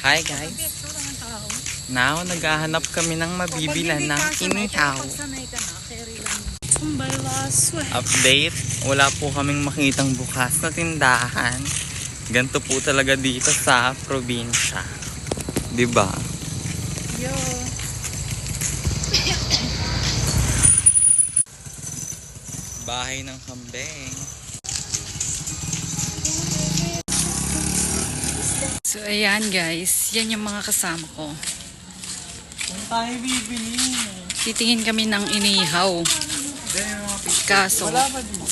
Hi guys. Now, naghahanap kami ng mabibilan ng inihaw. Update, wala po kaming makitang bukas na tindahan. Ganito po talaga dito sa probinsya. Diba? Yo. Bahay ng kambing. So ayan guys, yan yung mga kasama ko. Kung tayo bibili. Titingin kami ng inihaw. Kaso, Wala ba dito?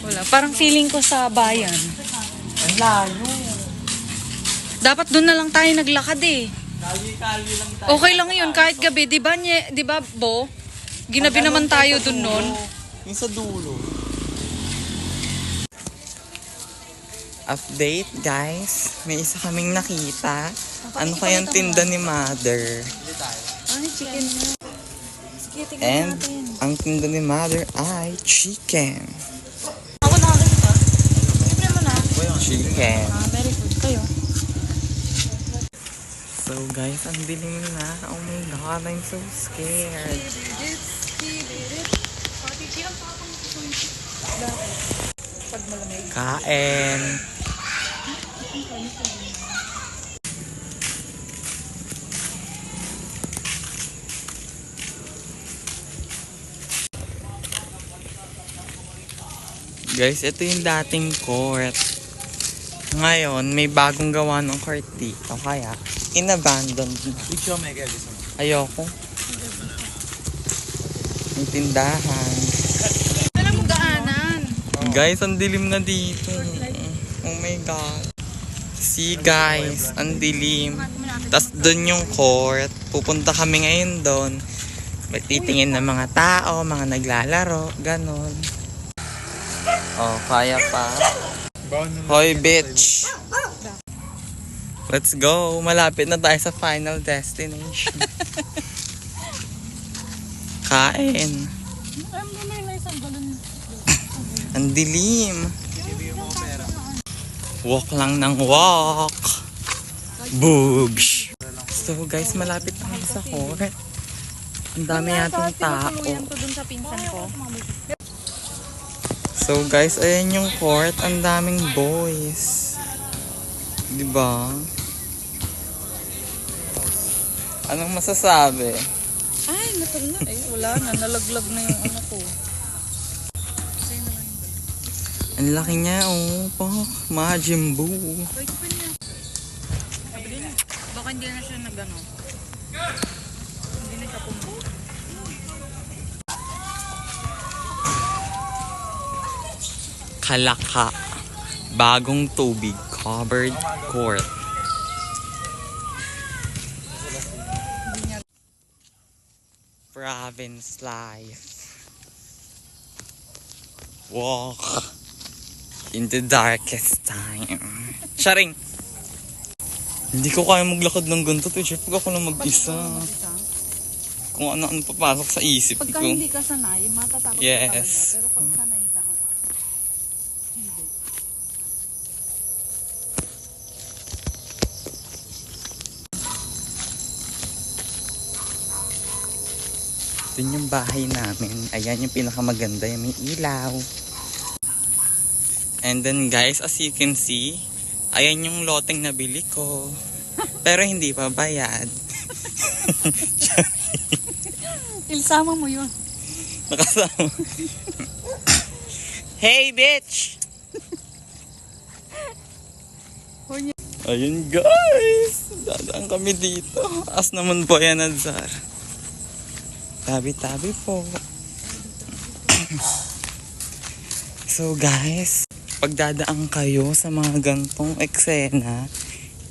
wala. Parang feeling ko sa bayan. Ang layo. Dapat doon na lang tayo naglakad eh. Kali-kali lang tayo. Okay lang yun kahit gabi. Di ba Bo? Ginabi naman tayo doon nun. Yung sa dulo. Update guys, may isa kaming nakita. Ano kayang tinda ni Mother? Ay, chicken. Sige, tingnan And natin. ang tinda ni Mother ay chicken. Ako na agad ito. Libre mo na. Chicken. Very good kayo. So guys, ang dilim na. Oh my God, I'm so scared. Pag malamig. Kain. Guys, ito yung dating court. Ngayon, may bagong gawa ng court dito. Kaya, inabandon na. Ayoko. Yung tindahan. Alam mo gaanan. Guys, ang dilim na dito. Oh my God. See guys, ang dilim. Tapos doon yung court. Pupunta kami ngayon doon. Magtitingin ng mga tao, mga naglalaro, ganon. Oh, kaya pa. Hoy, bitch. Let's go. Malapit na tayo sa final destination. Kain. Ang dilim. Walk lang ng walk. Boogs. So guys, malapit tayo sa court. Ang dami nating tao. Ko dun sa pinsan ko. So guys, ayan yung court. Ang daming boys. Diba? Anong masasabi? Ay, natal na. Eh, wala na. Nalaglag na yung ano ko. Ang laki niya, oh. Majin Buu. Wait pa niya. Baka hindi na siya nagano. Hindi na siya pumbo. Kalaka. Bagong tubig. Covered court. Province life. Walk in the darkest time. Charing! Hindi ko kaya maglakad ng ganito. Jeff, pag ako lang mag-isa. Kung ano-ano papasok sa isip Pagka ko. hindi ka sanay, matatakot ka Yes. talaga. Pero pag sanay ka, hindi. Dun yung bahay namin. Ayan yung pinakamaganda. Yung may ilaw. And then guys, as you can see, ayan yung loteng nabili ko. Pero hindi pa bayad. Ilsama mo yun. Nakasama. Hey bitch! Ayun guys! Dadaan kami dito. As naman po yan, Azar. Tabi-tabi po. So guys, pagdadaan kayo sa mga gantong eksena,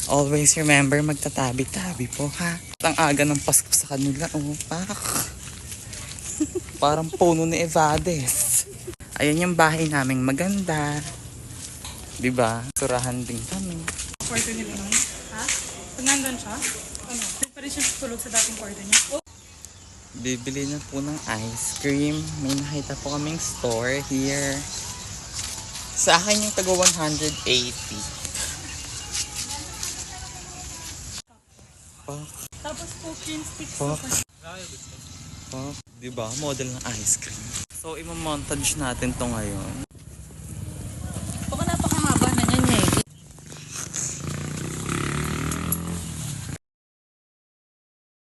always remember magtatabi-tabi po ha. Ang aga ng Pasko sa kanila. Oh, pak. Parang puno ni Evades. Ayan yung bahay naming maganda. Diba? Surahan din kami. Kwarto niya naman. Ha? Pag nandun siya, ano? Pa rin siya tulog sa dating kwarto niya. Bibili na po ng ice cream. May nakita po kaming store here. Sa akin yung taga 180. Fuck. Tapos cooking sticks. Fuck. Fuck. Diba? Model ng ice cream. So, imamontage natin to ngayon.